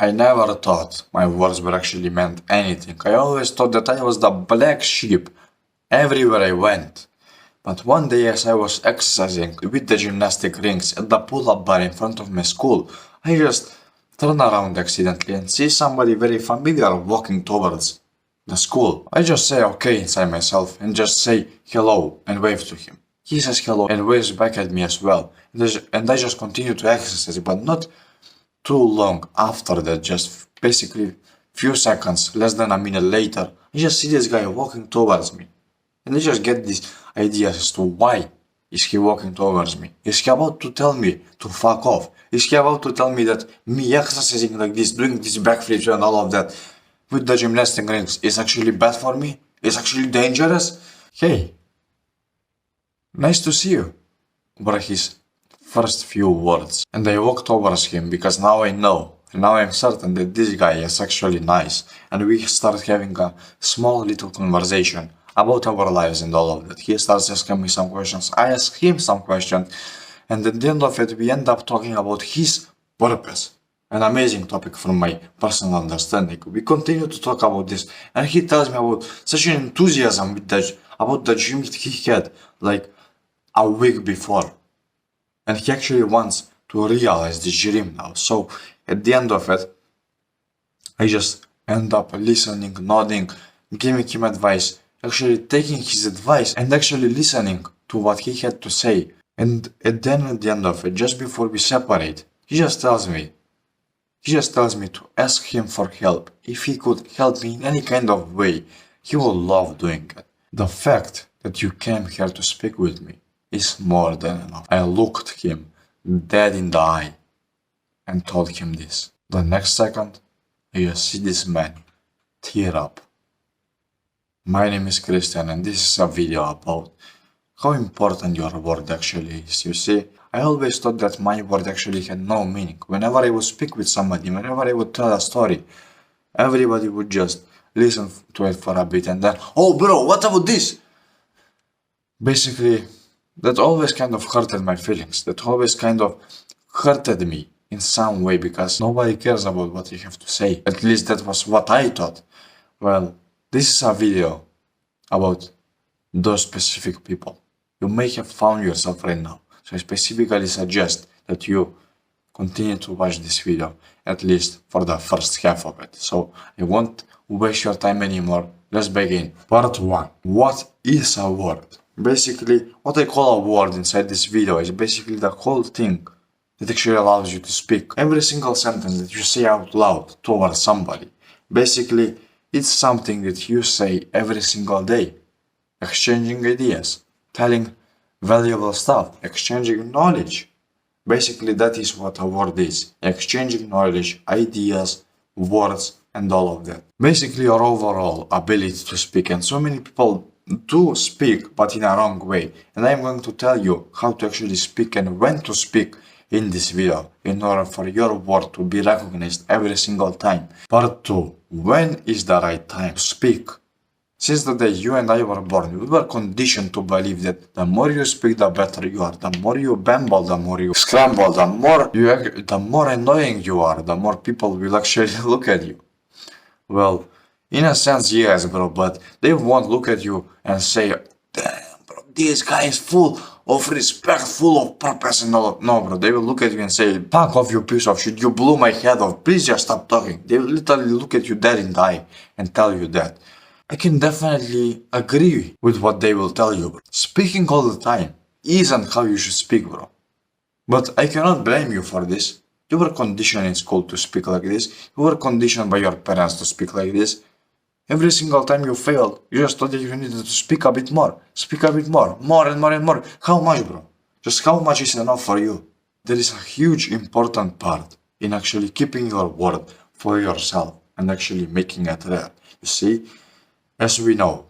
I never thought my words were actually meant anything. I always thought that I was the black sheep everywhere I went. But one day, as I was exercising with the gymnastic rings at the pull-up bar in front of my school, I just turn around accidentally and see somebody very familiar walking towards the school. I just say okay inside myself and just say hello and wave to him. He says hello and waves back at me as well. And I just continue to exercise, but not too long after that, just basically few seconds, less than a minute later, I just see this guy walking towards me. And I just get these ideas as to why is he walking towards me? Is he about to tell me to fuck off? Is he about to tell me that me exercising like this, doing these backflips and all of that with the gymnastic rings is actually bad for me? Is actually dangerous? Hey, nice to see you, were his first few words. And I walked towards him because now I know, and now I'm certain that this guy is actually nice. And we start having a small little conversation about our lives and all of that. He starts asking me some questions, I ask him some questions, and at the end of it, we end up talking about his purpose. An amazing topic from my personal understanding. We continue to talk about this, and he tells me about such an enthusiasm about the gym he had like a week before. And he actually wants to realize this dream now. So at the end of it, I just end up listening, nodding, giving him advice, actually taking his advice and actually listening to what he had to say. And then at the end of it, just before we separate, he just tells me to ask him for help. If he could help me in any kind of way, he would love doing it. The fact that you came here to speak with me is more than enough. I looked him dead in the eye and told him this. The next second, I just see this man tear up. My name is Christian and this is a video about how important your word actually is. You see, I always thought that my word actually had no meaning. Whenever I would speak with somebody, whenever I would tell a story, everybody would just listen to it for a bit and then, oh bro, what about this? Basically, that always kind of hurted my feelings. That always kind of hurted me in some way because nobody cares about what you have to say. At least that was what I thought. Well, this is a video about those specific people. You may have found yourself right now. So I specifically suggest that you continue to watch this video, at least for the first half of it. So I won't waste your time anymore. Let's begin. Part 1. What is a word? Basically, what I call a word inside this video is basically the whole thing that actually allows you to speak. Every single sentence that you say out loud towards somebody. Basically, it's something that you say every single day. Exchanging ideas, telling valuable stuff, exchanging knowledge. Basically, that is what a word is. Exchanging knowledge, ideas, words, and all of that. Basically, your overall ability to speak. And so many people do speak, but in a wrong way. And I'm going to tell you how to actually speak and when to speak in this video in order for your word to be recognized every single time. Part 2. When is the right time to speak? Since the day you and I were born, we were conditioned to believe that the more you speak, the better you are. The more you bamble, the more you scramble, the more annoying you are, the more people will actually look at you. Well, in a sense, yes, bro, but they won't look at you and say, damn, bro, this guy is full of respect, full of purpose and all. No, bro, they will look at you and say, fuck off, you piece of shit, you blew my head off, please just stop talking. They will literally look at you dead in the eye and tell you that. I can definitely agree with what they will tell you, bro. Speaking all the time isn't how you should speak, bro. But I cannot blame you for this. You were conditioned in school to speak like this. You were conditioned by your parents to speak like this. Every single time you failed, you just thought that you needed to speak a bit more. Speak a bit more. More and more and more. How much, bro? Just how much is enough for you? There is a huge important part in actually keeping your word for yourself and actually making it rare. You see, as we know,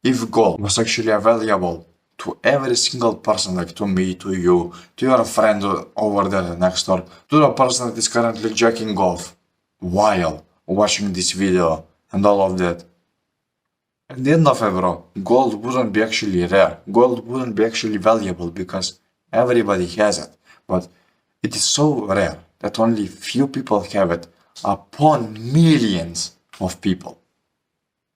if gold was actually available to every single person, like to me, to you, to your friend over there next door, to the person that is currently jacking off while watching this video and all of that. At the end of it, bro, gold wouldn't be actually rare. Gold wouldn't be actually valuable because everybody has it. But it is so rare that only few people have it upon millions of people.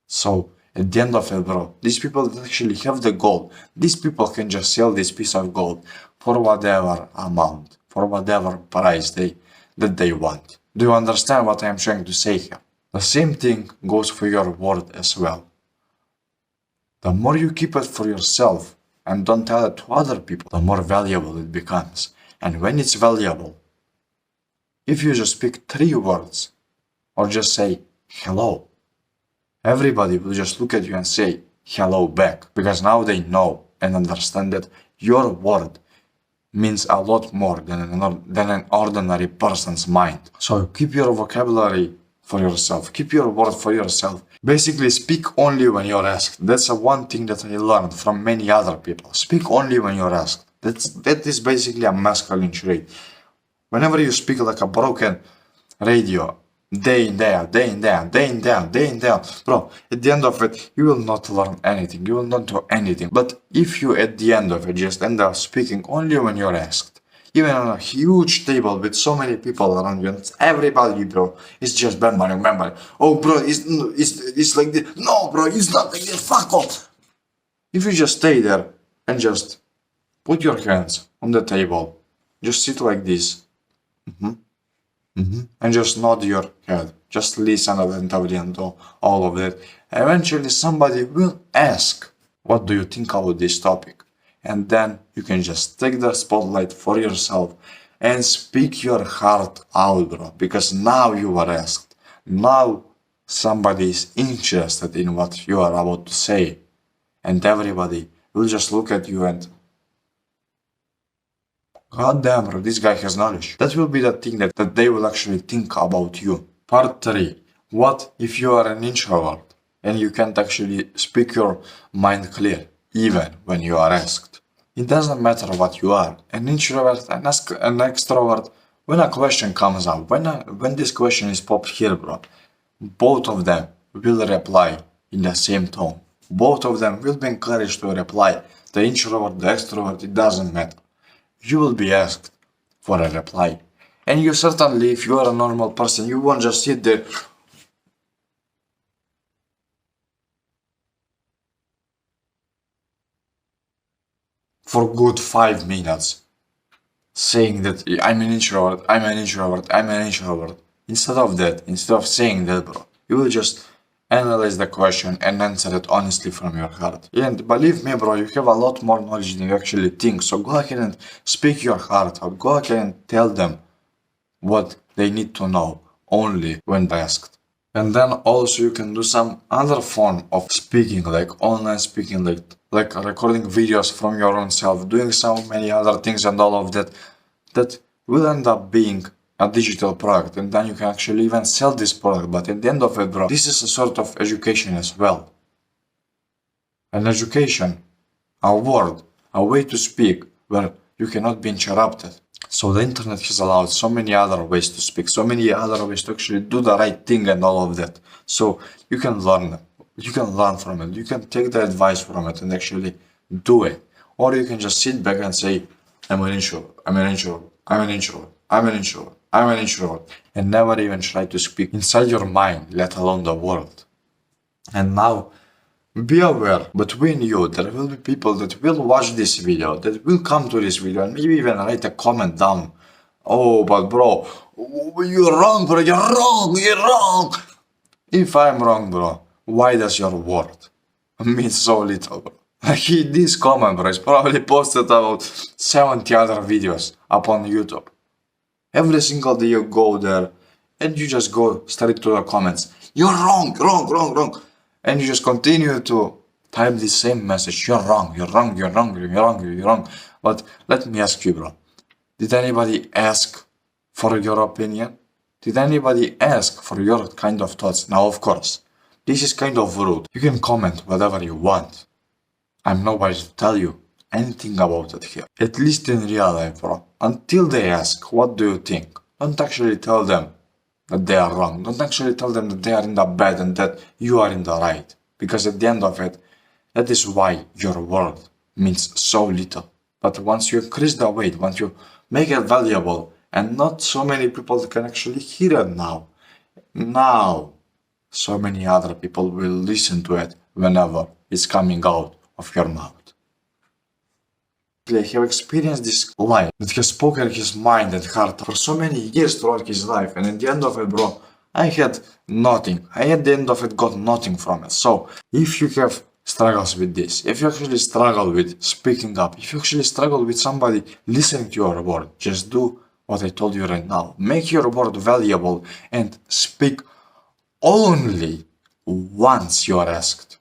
So at the end of it, bro, these people that actually have the gold, these people can just sell this piece of gold for whatever amount, for whatever price that they want. Do you understand what I am trying to say here? The same thing goes for your word as well. The more you keep it for yourself and don't tell it to other people, the more valuable it becomes. And when it's valuable, if you just speak 3 words or just say hello, everybody will just look at you and say hello back, because now they know and understand that your word means a lot more than an ordinary person's mind. So keep your vocabulary for yourself, keep your word for yourself. Basically, speak only when you're asked. That's one thing that I learned from many other people. Speak only when you're asked. That is basically a masculine trait. Whenever you speak like a broken radio, day in, day out, day in, day out, day in, day out, day in, day out, bro, at the end of it, you will not learn anything, you will not do anything. But if you at the end of it just end up speaking only when you're asked, even on a huge table with so many people around you, and everybody, bro, is just bam, oh, bro, it's like this. No, bro, it's not like this. Fuck off. If you just stay there and just put your hands on the table, just sit like this, and just nod your head, just listen attentively and do all of that. Eventually, somebody will ask, "What do you think about this topic?" And then you can just take the spotlight for yourself and speak your heart out, bro. Because now you are asked. Now somebody is interested in what you are about to say. And everybody will just look at you and, God damn, bro, this guy has knowledge. That will be the thing that they will actually think about you. Part 3. What if you are an introvert and you can't actually speak your mind clear, even when you are asked? It doesn't matter what you are, an introvert, an extrovert. When a question comes up, when this question is popped here, bro, both of them will reply in the same tone. Both of them will be encouraged to reply. The introvert, the extrovert, it doesn't matter. You will be asked for a reply. And you certainly, if you are a normal person, you won't just sit there for good 5 minutes saying that I'm an introvert, I'm an introvert, I'm an introvert. Instead of saying that, bro, you will just analyze the question and answer it honestly from your heart. And believe me, bro, you have a lot more knowledge than you actually think. So go ahead and speak your heart out. Go ahead and tell them what they need to know only when asked. And then also you can do some other form of speaking, like online speaking, like recording videos from your own self, doing so many other things and all of that, that will end up being a digital product, and then you can actually even sell this product. But at the end of it, bro, this is a sort of education as well. An education, a word, a way to speak where you cannot be interrupted. So the internet has allowed so many other ways to speak, so many other ways to actually do the right thing and all of that. So you can learn from it, you can take the advice from it and actually do it. Or you can just sit back and say, I'm an introvert, I'm an introvert, I'm an introvert, I'm an introvert, I'm an introvert, and never even try to speak inside your mind, let alone the world. And now, be aware, between you, there will be people that will watch this video, that will come to this video and maybe even write a comment down. Oh, but bro, you're wrong, bro, you're wrong, you're wrong. If I'm wrong, bro, why does your word mean so little, bro? This comment, bro, is probably posted about 70 other videos upon YouTube. Every single day you go there and you just go straight to the comments. You're wrong, wrong, wrong, wrong. And you just continue to type the same message. You're wrong, you're wrong, you're wrong, you're wrong, you're wrong. But let me ask you, bro. Did anybody ask for your opinion? Did anybody ask for your kind of thoughts? Now, of course, this is kind of rude. You can comment whatever you want. I'm nobody to tell you anything about it here. At least in real life, bro. Until they ask, what do you think? Don't actually tell them that they are wrong. Don't actually tell them that they are in the bad and that you are in the right. Because at the end of it, that is why your word means so little. But once you increase the weight, once you make it valuable, and not so many people can actually hear it now, Now, so many other people will listen to it whenever it's coming out of your mouth. I have experienced this life that has spoken his mind and heart for so many years throughout his life, and at the end of it, bro, I had nothing. I at the end of it got nothing from it. So, if you have struggles with this, if you actually struggle with speaking up, if you actually struggle with somebody listening to your word, just do what I told you right now. Make your word valuable and speak only once you are asked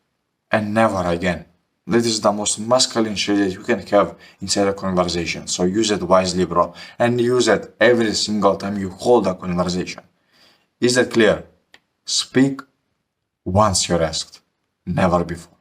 and never again. That is the most masculine shit that you can have inside a conversation. So use it wisely, bro, and use it every single time you hold a conversation. Is that clear? Speak once you're asked, never before.